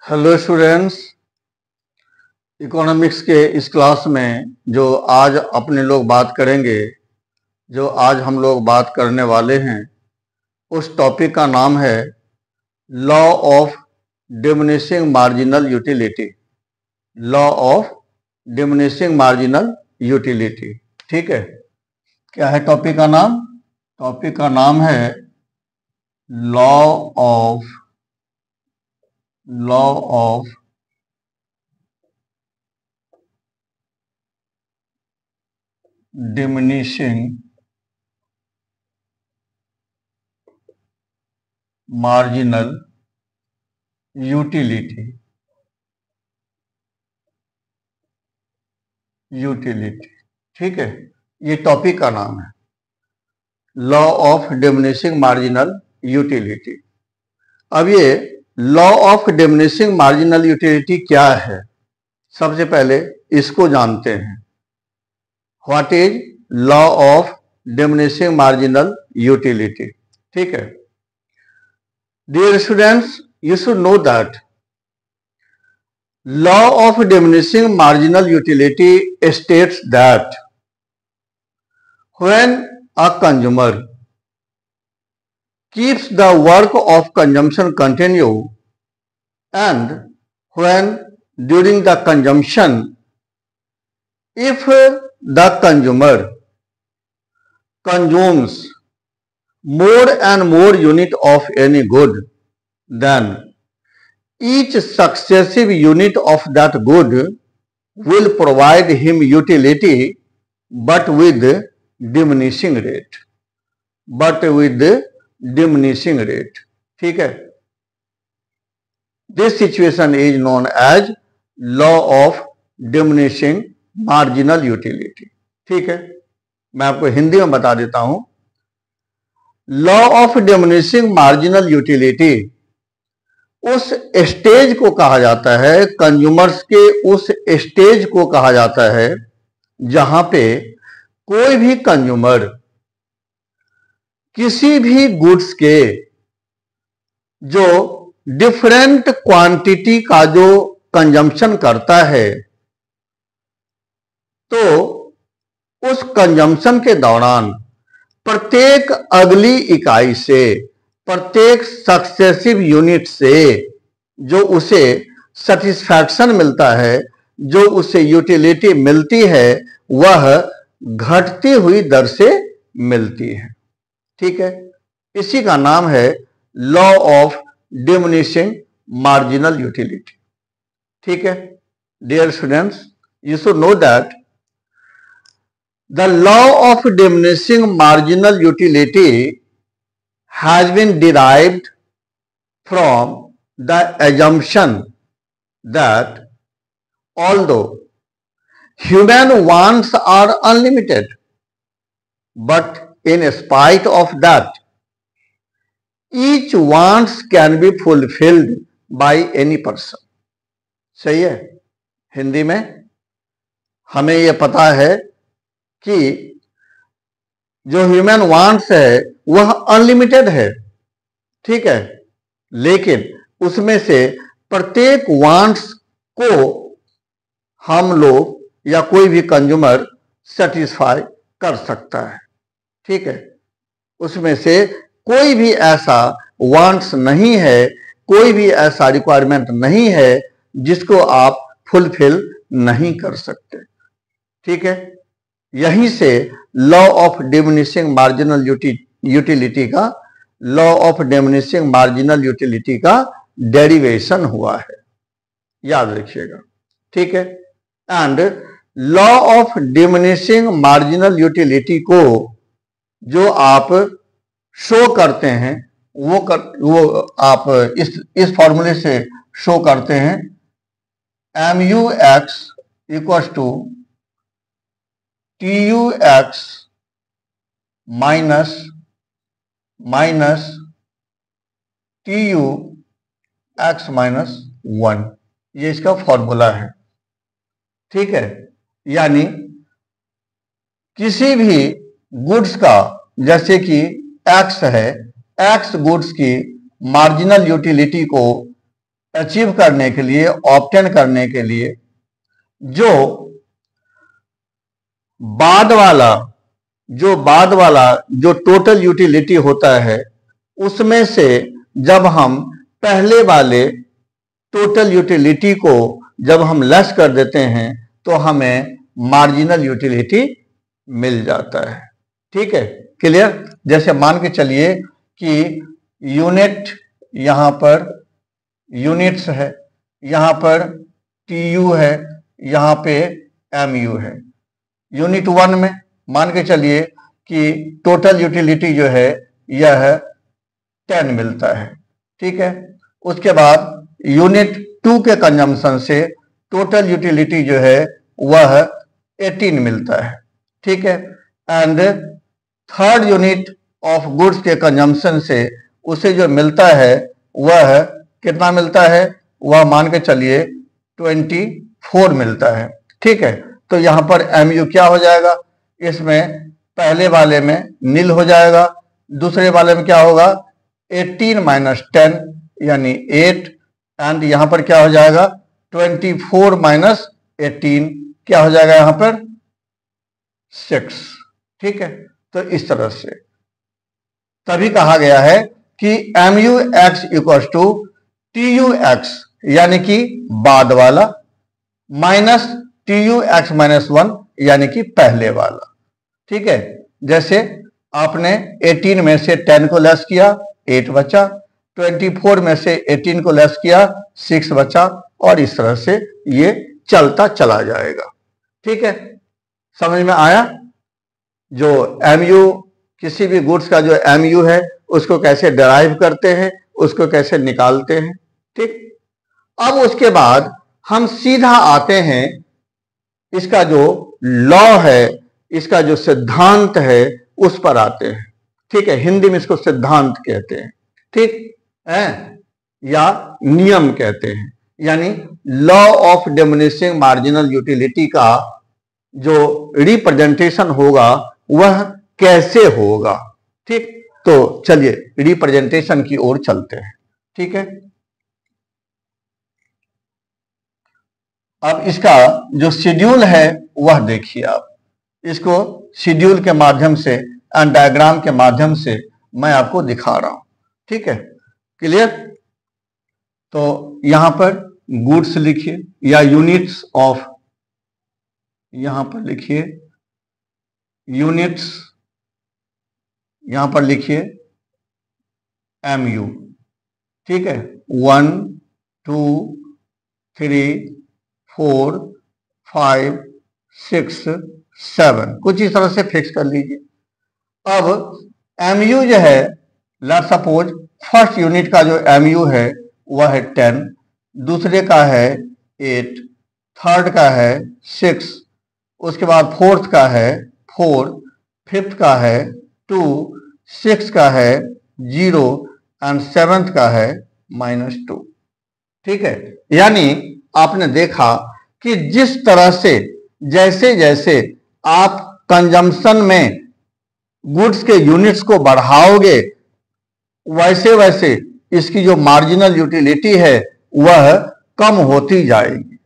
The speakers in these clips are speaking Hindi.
Hello students. इकोनॉमिक्स के इस क्लास में जो आज अपने लोग बात करेंगे, जो आज हम लोग बात करने वाले हैं, उस टॉपिक का नाम है law of diminishing marginal utility. Law of diminishing marginal utility. ठीक है, क्या है टॉपिक का नाम? टॉपिक का नाम है law of diminishing marginal utility. ठीक है, ये टॉपिक का नाम है law of diminishing marginal utility. अब ये law of diminishing marginal utility क्या है, सबसे पहले इसको जानते हैं। What is law of diminishing marginal utility? ठीक है, dear students, you should know that law of diminishing marginal utility states that when a consumer keeps the work of consumption continue and when during the consumption if the consumer consumes more and more unit of any good, then each successive unit of that good will provide him utility but with diminishing rate. ठीक है, this situation is known as law of diminishing marginal utility. ठीक है, मैं आपको हिंदी में बता देता हूं। Law of diminishing marginal utility उस स्टेज को कहा जाता है, कंज्यूमर्स के उस स्टेज को कहा जाता है जहां पे कोई भी कंज्यूमर किसी भी गुड्स के जो डिफरेंट क्वांटिटी का जो कंजम्पशन करता है, तो उस कंजम्पशन के दौरान प्रत्येक अगली इकाई से, प्रत्येक सक्सेसिव यूनिट से जो उसे सेटिस्फैक्शन मिलता है, जो उसे यूटिलिटी मिलती है, वह घटती हुई दर से मिलती है। ठीक है, इसी का नाम है law of diminishing marginal utility. ठीक है, dear students, you should know that the law of diminishing marginal utility has been derived from the assumption that although human wants are unlimited, but in spite of that, each wants can be fulfilled by any person. सही है, हिंदी में हमें यह पता है कि जो ह्यूमन वांट्स है वह अनलिमिटेड है। ठीक है, लेकिन उसमें से प्रत्येक वांट्स को हम लोग या कोई भी कंज्यूमर सेटिस्फाई कर सकता है। ठीक है, उसमें से कोई भी ऐसा वांट्स नहीं है, कोई भी ऐसा रिक्वायरमेंट नहीं है जिसको आप फुलफिल नहीं कर सकते। ठीक है, यहीं से law of diminishing marginal utility का, law of diminishing marginal utility का डेरिवेशन हुआ है, याद रखिएगा। ठीक है, and law of diminishing marginal utility को जो आप शो करते हैं वो आप इस फॉर्मूले से शो करते हैं, MUX equals to TUX minus TUX minus 1, ये इसका फॉर्मूला है। ठीक है, यानी किसी भी गुड्स का, जैसे कि X है, X गुड्स की मार्जिनल यूटिलिटी को अचीव करने के लिए, ऑब्टेन करने के लिए जो बाद वाला जो टोटल यूटिलिटी होता है, उसमें से जब हम पहले वाले टोटल यूटिलिटी को जब हम लेस कर देते हैं तो हमें मार्जिनल यूटिलिटी मिल जाता है। ठीक है, क्लियर। जैसे मान के चलिए कि यूनिट, यहां पर यूनिट्स है, यहां पर टीयू है, यहां पे एमयू है। यूनिट 1 में मान के चलिए कि टोटल यूटिलिटी जो है यह 10 मिलता है। ठीक है, उसके बाद यूनिट 2 के कंजम्पशन से टोटल यूटिलिटी जो है वह 18 मिलता है। ठीक है, and third unit of goods के कंजम्पशन से उसे जो मिलता है वह कितना मिलता है, वह मान के चलिए 24 मिलता है। ठीक है, तो यहां पर एमयू क्या हो जाएगा, इसमें पहले वाले में नील हो जाएगा, दूसरे वाले में क्या होगा 18 माइनस 10 यानी 8, एंड यहां पर क्या हो जाएगा 24 माइनस 18 क्या हो जाएगा यहां पर 6। ठीक है, तो इस तरह से तभी कहा गया है कि MU X equal to TU X यानी कि बाद वाला माइनस टीयू एक्स माइनस 1 यानी कि पहले वाला। ठीक है, जैसे आपने 18 में से 10 को लेस किया 8 बचा, 24 में से 18 को लेस किया 6 बचा, और इस तरह से ये चलता चला जाएगा। ठीक है, समझ में आया। जो एमयू, किसी भी गुड्स का जो एमयू है उसको कैसे डिराइव करते हैं, उसको कैसे निकालते हैं। ठीक, अब उसके बाद हम सीधा आते हैं, इसका जो लॉ है, इसका जो सिद्धांत है उस पर आते हैं। ठीक है, हिंदी में इसको सिद्धांत कहते हैं। ठीक है, या नियम कहते हैं, यानी law of diminishing marginal utility का जो रिप्रेजेंटेशन होगा वह कैसे होगा। ठीक, तो चलिए रिप्रेजेंटेशन की ओर चलते हैं। ठीक है, अब इसका जो शेड्यूल है वह देखिए आप, इसको शेड्यूल के माध्यम से एंड डायग्राम के माध्यम से मैं आपको दिखा रहा हूं। ठीक है, क्लियर। तो यहां पर गुड्स लिखिए या यूनिट्स ऑफ, यहां पर लिखिए यूनिट्स, यहां पर लिखिए एमयू। ठीक है, 1 2 3 4 5 6 7 कुछ इस तरह से फिक्स कर लीजिए। अब एमयू जो है, लेट सपोज फर्स्ट यूनिट का जो एमयू है वह है 10, दूसरे का है 8, थर्ड का है 6, उसके बाद फोर्थ का है 4, फिफ्थ का है 2, सिक्स का है 0 एंड सेवंथ का है -2। ठीक है, यानी आपने देखा कि जिस तरह से जैसे जैसे आप कंजम्पशन में गुड्स के यूनिट्स को बढ़ाओगे वैसे वैसे इसकी जो मार्जिनल यूटिलिटी है वह कम होती जाएगी।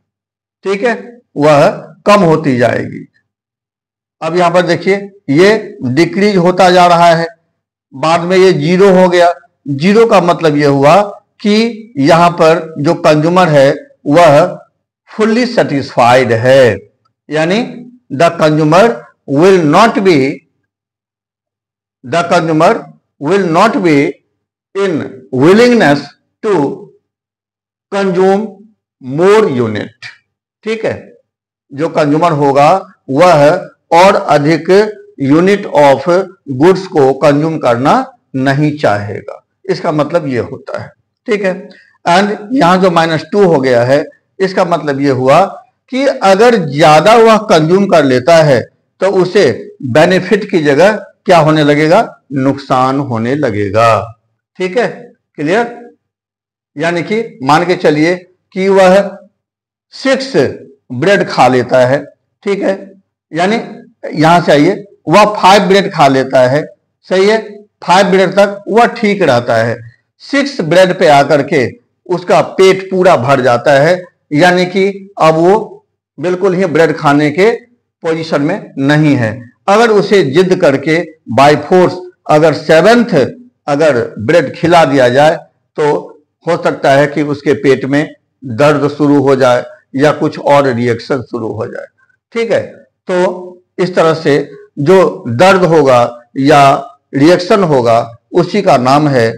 ठीक है, वह कम होती जाएगी। अब यहां पर देखिए ये डिक्रीज होता जा रहा है, बाद में ये 0 हो गया। 0 का मतलब यह हुआ कि यहां पर जो कंज्यूमर है वह फुल्ली सेटिस्फाइड है, यानी the consumer will not be in willingness to consume more unit. ठीक है, जो कंज्यूमर होगा वह और अधिक यूनिट ऑफ गुड्स को कंज्यूम करना नहीं चाहेगा, इसका मतलब यह होता है। ठीक है, एंड यहां जो -2 हो गया है इसका मतलब यह हुआ कि अगर ज्यादा वह कंज्यूम कर लेता है तो उसे बेनिफिट की जगह क्या होने लगेगा, नुकसान होने लगेगा। ठीक है, क्लियर। यानी कि मान के चलिए कि वह 6 ब्रेड खा लेता है। ठीक है, यानी यहां से आइए, वह 5 ब्रेड खा लेता है, सही है, 5 ब्रेड तक वह ठीक रहता है। 6 ब्रेड पे आकर के उसका पेट पूरा भर जाता है, यानी कि अब वो बिल्कुल ही ब्रेड खाने के पोजीशन में नहीं है। अगर उसे जिद करके बाय फोर्स अगर 7th अगर ब्रेड खिला दिया जाए तो हो सकता है कि उसके पेट में दर्द शुरू हो जाए या कुछ और रिएक्शन शुरू हो जाए। ठीक है, तो इस तरह से जो दर्द होगा या रिएक्शन होगा उसी का नाम है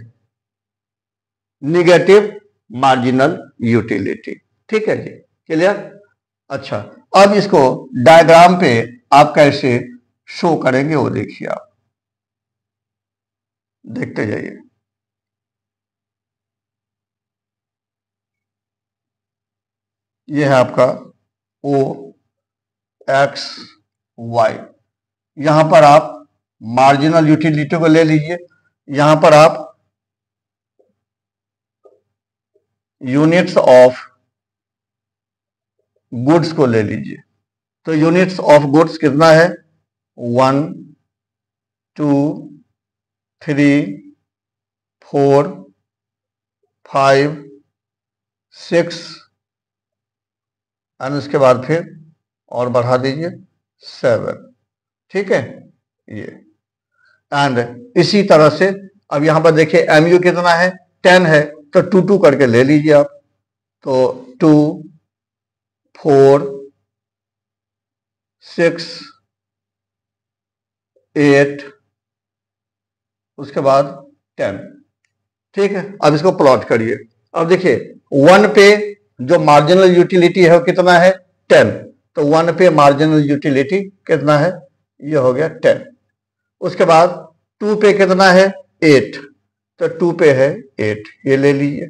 निगेटिव मार्जिनल यूटिलिटी। ठीक है जी, क्लियर। अच्छा, अब इसको डायग्राम पे आप कैसे शो करेंगे वो देखिए, आप देखते जाइए। ये है आपका ओ एक्स वाई। यहां पर आप मार्जिनल यूटिलिटी को ले लीजिए, यहां पर आप यूनिट्स ऑफ गुड्स को ले लीजिए। तो यूनिट्स ऑफ गुड्स कितना है? 1 2 3 4 5 6 एंड उसके बाद फिर और बढ़ा दीजिए 7। ठीक है, ये एंड इसी तरह से अब यहां पर देखिए एमयू कितना है? 10 है, तो 2 2 करके ले लीजिए आप। तो 2 4 6 8 उसके बाद 10। ठीक है, अब इसको प्लॉट करिए। अब देखिए 1 पे जो मार्जिनल यूटिलिटी है वो कितना है? 10। तो 1 पे मार्जिनल यूटिलिटी कितना है? ये हो गया 10। उसके बाद 2 पे कितना है? 8। तो 2 पे है 8, ये ले लीजिए।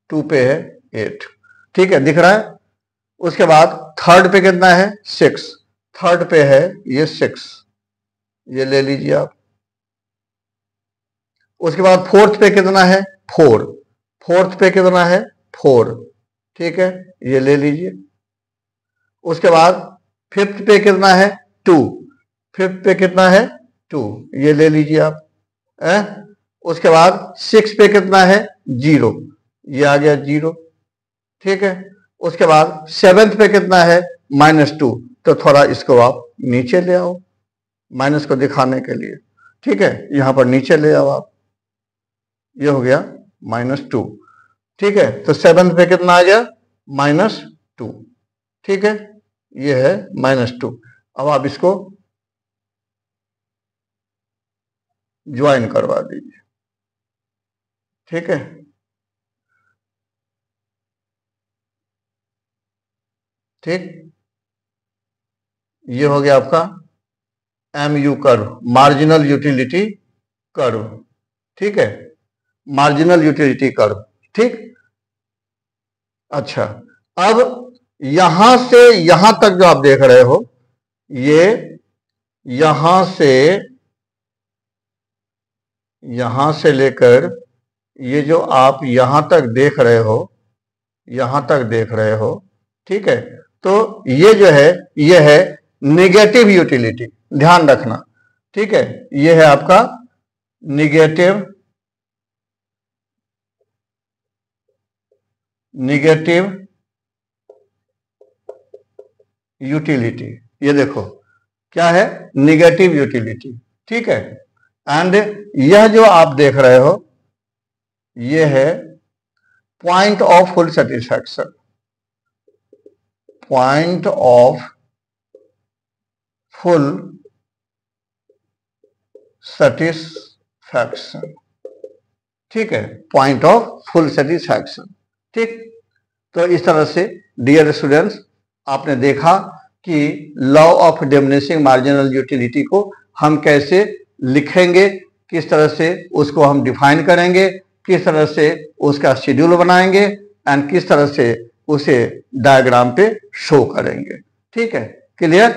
2 पे है 8। ठीक है, दिख रहा है। उसके बाद 3rd पे कितना है? 6। 3rd पे है ये 6, ये ले लीजिए आप। उसके बाद 4th पे कितना है? 4। 4th पे कितना है? 4। ठीक है, ये ले लीजिए। उसके बाद 5th पे कितना है? 2। 5th पे कितना है? 2, ये ले लीजिए आप। उसके बाद 6 पे कितना है? 0, ये आ गया 0। ठीक है, उसके बाद 7th पे कितना है? -2। तो थोड़ा इसको आप नीचे ले आओ माइनस को दिखाने के लिए। ठीक है, यहां पर नीचे ले आओ आप, ये हो गया -2। ठीक है, तो 7th पे कितना आ गया? -2। ठीक है, ये है -2। अब आप इसको ज्वाइन करवा दीजिए। ठीक है, ठीक, ये हो गया आपका MU curve, marginal utility curve. ठीक है, मार्जिनल यूटिलिटी कर्व। ठीक, अच्छा, अब यहां से यहां तक जो आप देख रहे हो, ये यहां से लेकर ये जो आप यहां तक देख रहे हो, यहां तक देख रहे हो। ठीक है, तो ये जो है ये है निगेटिव यूटिलिटी, ध्यान रखना। ठीक है, ये है आपका निगेटिव यूटिलिटी। ये देखो क्या है? Negative utility. ठीक है, एंड यह जो आप देख रहे हो ये है point of full satisfaction. Point of full satisfaction. ठीक है, पॉइंट ऑफ फुल सेटिस्फैक्शन। ठीक, तो इस तरह से डियर स्टूडेंट्स आपने देखा कि law of diminishing marginal utility को हम कैसे लिखेंगे, किस तरह से उसको हम डिफाइन करेंगे, किस तरह से उसका शेड्यूल बनाएंगे एंड किस तरह से उसे डायग्राम पे शो करेंगे। ठीक है, क्लियर।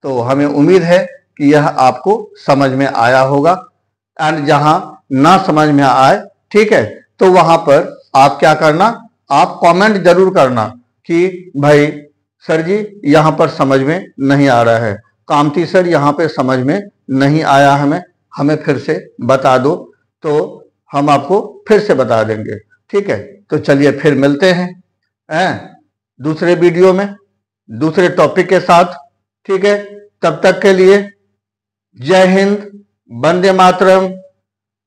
तो हमें उम्मीद है कि यह आपको समझ में आया होगा एंड जहां ना समझ में आए, ठीक है, तो वहां पर आप क्या करना, आप कमेंट जरूर करना कि भाई सर जी यहां पर समझ में नहीं आ रहा है, कामती सर यहां पे समझ में नहीं आया, हमें फिर से बता दो, तो हम आपको फिर से बता देंगे। ठीक है, तो चलिए फिर मिलते हैं दूसरे वीडियो में दूसरे टॉपिक के साथ। ठीक है, तब तक के लिए जय हिंद, वंदे मातरम,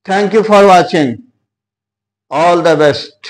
thank you for watching, all the best.